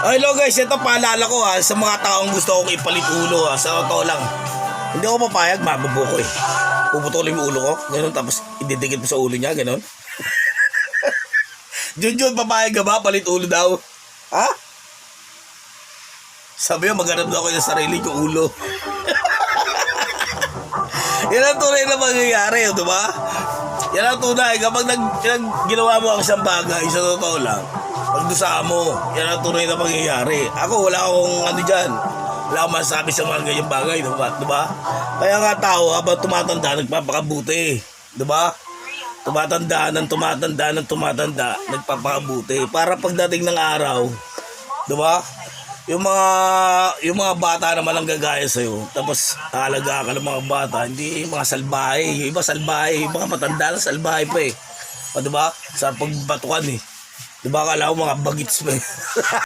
Hello guys, ito paalala ko sa mga taong gusto akong ipalit ulo sa totoo lang. Hindi ako papayag, mabubuko eh. Puputulin mo ulo ko, ganun, tapos ididikit mo sa ulo niya, ganun. Junjun, papayag ka ba? Palit ulo daw. Ha? Sabi mo, maghanap daw ako ng sarili kong ulo. Yan ang tunay na mangyayari, di ba? Yan ang tunay. Kapag ginawa mo ang isang bagay, sa totoo lang, pagdusa mo, yan ang tunay na mangyayari. Ako, wala akong ano dyan. Wala akong masasabi sa mga ganyang bagay, di ba? Kaya nga tao, habang tumatanda, nagpapakabuti. Di ba? Tumatanda, nagpapakabuti. Para pagdating ng araw, di ba? Yung mga bata naman ang gagaya sa'yo, tapos aalaga ka ng mga bata, hindi yung mga salbahe. Yung iba salbahe, yung mga matanda na salbahe pa eh. O diba? Sa pagbatukan eh. Diba, kala ko mga bagits pa eh.